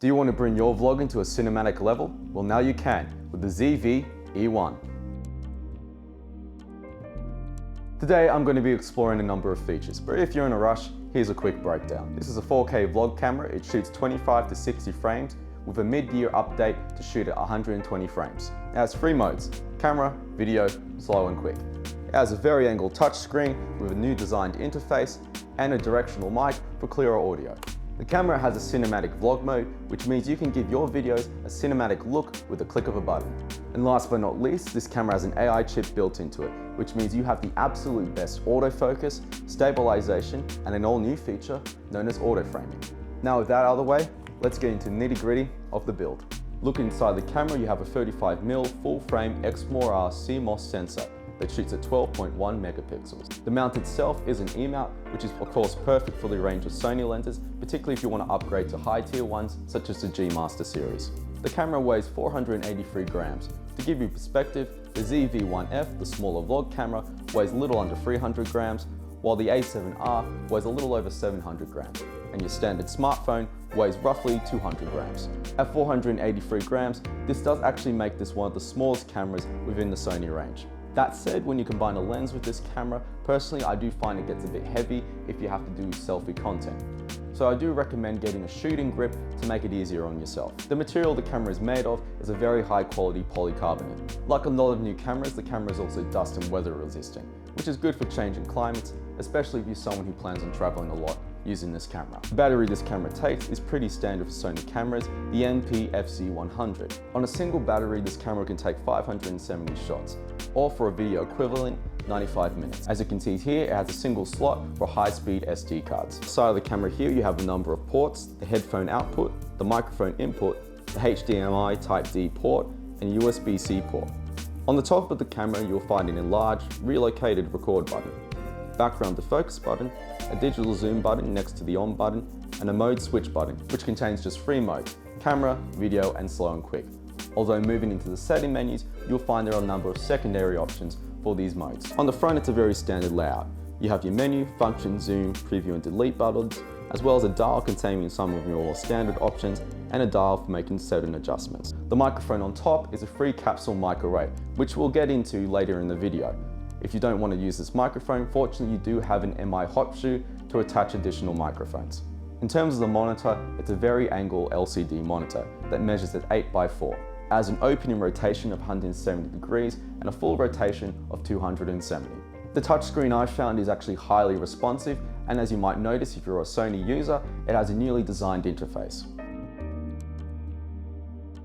Do you want to bring your vlogging to a cinematic level? Well, now you can with the ZV-E1. Today, I'm going to be exploring a number of features, but if you're in a rush, here's a quick breakdown. This is a 4K vlog camera. It shoots 25 to 60 frames with a mid-year update to shoot at 120 frames. It has three modes: camera, video, slow and quick. It has a vari-angle touchscreen with a new designed interface and a directional mic for clearer audio. The camera has a cinematic vlog mode, which means you can give your videos a cinematic look with a click of a button. And last but not least, this camera has an AI chip built into it, which means you have the absolute best autofocus, stabilization, and an all-new feature known as auto framing. Now with that out of the way, let's get into the nitty-gritty of the build. Look inside the camera, you have a 35mm full-frame Exmor R CMOS sensor that shoots at 12.1 megapixels. The mount itself is an E-mount, which is of course perfect for the range of Sony lenses, particularly if you want to upgrade to high-tier ones such as the G Master series. The camera weighs 483 grams. To give you perspective, the ZV-E1F, the smaller vlog camera, weighs a little under 300 grams, while the A7R weighs a little over 700 grams, and your standard smartphone weighs roughly 200 grams. At 483 grams, this does actually make this one of the smallest cameras within the Sony range. That said, when you combine a lens with this camera, personally I do find it gets a bit heavy if you have to do selfie content. So I do recommend getting a shooting grip to make it easier on yourself. The material the camera is made of is a very high quality polycarbonate. Like a lot of new cameras, the camera is also dust and weather resistant, which is good for changing climates, especially if you're someone who plans on traveling a lot using this camera. The battery this camera takes is pretty standard for Sony cameras, the MP-FC100. On a single battery, this camera can take 570 shots, or for a video equivalent, 95 minutes. As you can see here, it has a single slot for high-speed SD cards. Side of the camera here, you have a number of ports: the headphone output, the microphone input, the HDMI Type D port, and USB-C port. On the top of the camera, you'll find an enlarged, relocated record button, background defocus button, a digital zoom button next to the on button, and a mode switch button, which contains just three modes: camera, video, and slow and quick. Although moving into the setting menus, you'll find there are a number of secondary options for these modes. On the front, it's a very standard layout. You have your menu, function, zoom, preview and delete buttons, as well as a dial containing some of your more standard options and a dial for making certain adjustments. The microphone on top is a free capsule mic array, which we'll get into later in the video. If you don't want to use this microphone, fortunately you do have an MI hot shoe to attach additional microphones. In terms of the monitor, it's a vari-angle LCD monitor that measures at 8x4. It has an opening rotation of 170 degrees and a full rotation of 270. The touchscreen I found is actually highly responsive, and as you might notice if you're a Sony user, it has a newly designed interface.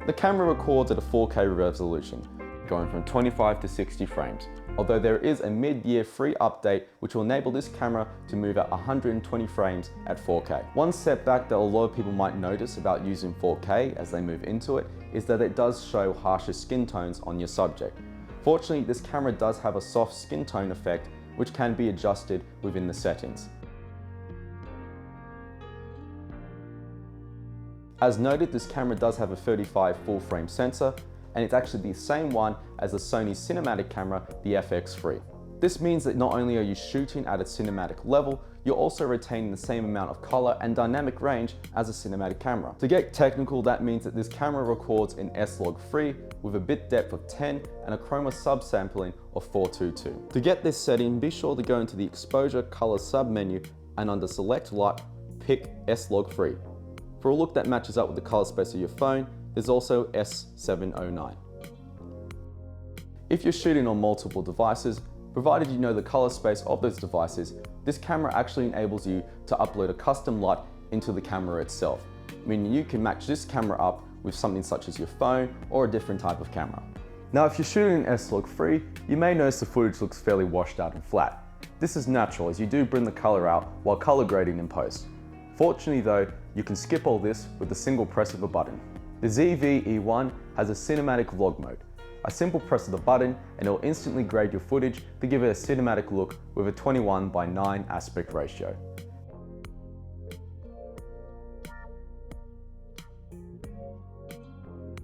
The camera records at a 4K resolution, going from 25 to 60 frames, although there is a mid-year free update which will enable this camera to move at 120 frames at 4K. One setback that a lot of people might notice about using 4K as they move into it is that it does show harsher skin tones on your subject. Fortunately, this camera does have a soft skin tone effect which can be adjusted within the settings. As noted, this camera does have a 35 full frame sensor, and it's actually the same one as the Sony cinematic camera, the FX3. This means that not only are you shooting at a cinematic level, you're also retaining the same amount of color and dynamic range as a cinematic camera. To get technical, that means that this camera records in S-Log3 with a bit depth of 10 and a chroma subsampling of 422. To get this setting, be sure to go into the exposure color submenu and under select light, pick S-Log3. For a look that matches up with the color space of your phone, there's also S709. If you're shooting on multiple devices, provided you know the color space of those devices, this camera actually enables you to upload a custom light into the camera itself, meaning you can match this camera up with something such as your phone or a different type of camera. Now, if you're shooting in S-Log3, you may notice the footage looks fairly washed out and flat. This is natural as you do bring the color out while color grading in post. Fortunately though, you can skip all this with a single press of a button. The ZV-E1 has a cinematic vlog mode. A simple press of the button and it will instantly grade your footage to give it a cinematic look with a 21:9 aspect ratio.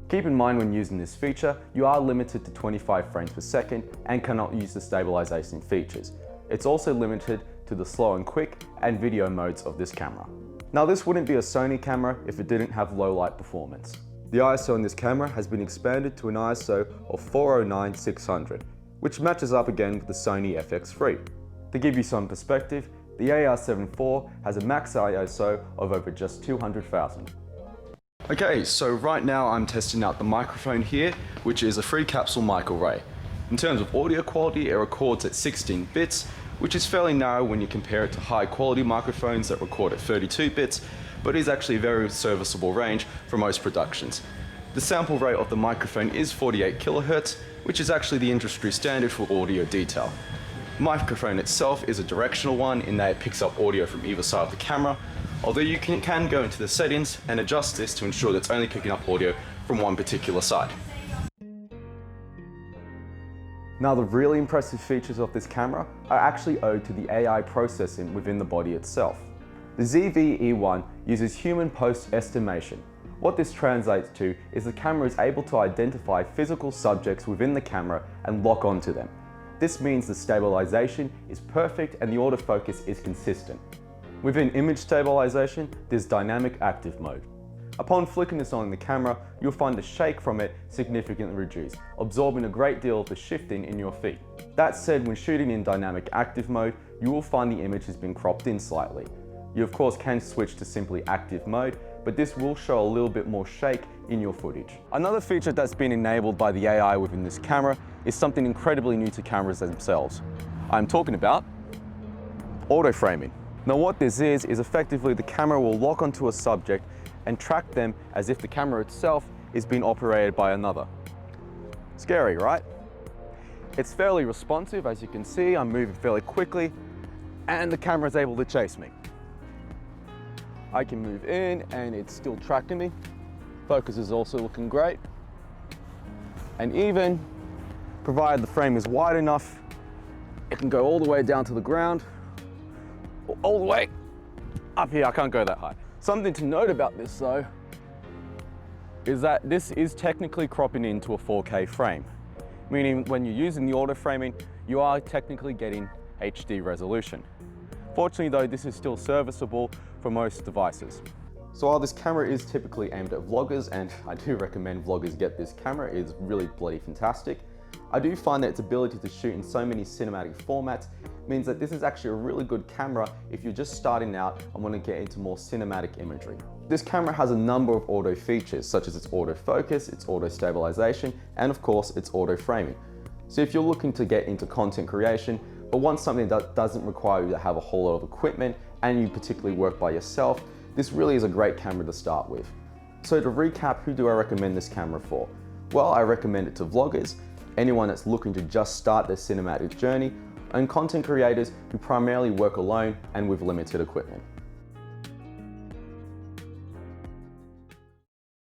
Keep in mind when using this feature, you are limited to 25 frames per second and cannot use the stabilization features. It's also limited to the slow and quick and video modes of this camera. Now this wouldn't be a Sony camera if it didn't have low light performance. The ISO on this camera has been expanded to an ISO of 409/600, which matches up again with the Sony FX3. To give you some perspective, the AR7 IV has a max ISO of over just 200,000. Okay, so right now I'm testing out the microphone here, which is a free capsule mic array. In terms of audio quality, it records at 16 bits, which is fairly narrow when you compare it to high quality microphones that record at 32 bits, but is actually a very serviceable range for most productions. The sample rate of the microphone is 48 kHz, which is actually the industry standard for audio detail. The microphone itself is a directional one in that it picks up audio from either side of the camera, although you can go into the settings and adjust this to ensure that it's only picking up audio from one particular side. Now the really impressive features of this camera are actually owed to the AI processing within the body itself. The ZV-E1 uses human post-estimation. What this translates to is the camera is able to identify physical subjects within the camera and lock onto them. This means the stabilization is perfect and the autofocus is consistent. Within image stabilization, there's dynamic active mode. Upon flicking this on the camera, you'll find the shake from it significantly reduced, absorbing a great deal of the shifting in your feet. That said, when shooting in dynamic active mode, you will find the image has been cropped in slightly. You of course can switch to simply active mode, but this will show a little bit more shake in your footage. Another feature that's been enabled by the AI within this camera is something incredibly new to cameras themselves. I'm talking about auto framing. Now what this is effectively the camera will lock onto a subject and track them as if the camera itself is being operated by another. Scary, right? It's fairly responsive, as you can see. I'm moving fairly quickly and the camera is able to chase me. I can move in and it's still tracking me. Focus is also looking great. And even provided the frame is wide enough, it can go all the way down to the ground, or all the way up here. I can't go that high. Something to note about this though, is that this is technically cropping into a 4K frame, meaning when you're using the auto framing, you are technically getting HD resolution. Fortunately though, this is still serviceable for most devices. So while this camera is typically aimed at vloggers, and I do recommend vloggers get this camera, it's really bloody fantastic, I do find that its ability to shoot in so many cinematic formats means that this is actually a really good camera if you're just starting out and want to get into more cinematic imagery. This camera has a number of auto features, such as its autofocus, its auto stabilization, and of course its auto framing. So if you're looking to get into content creation, but want something that doesn't require you to have a whole lot of equipment and you particularly work by yourself, this really is a great camera to start with. So to recap, who do I recommend this camera for? Well, I recommend it to vloggers, anyone that's looking to just start their cinematic journey, and content creators who primarily work alone and with limited equipment.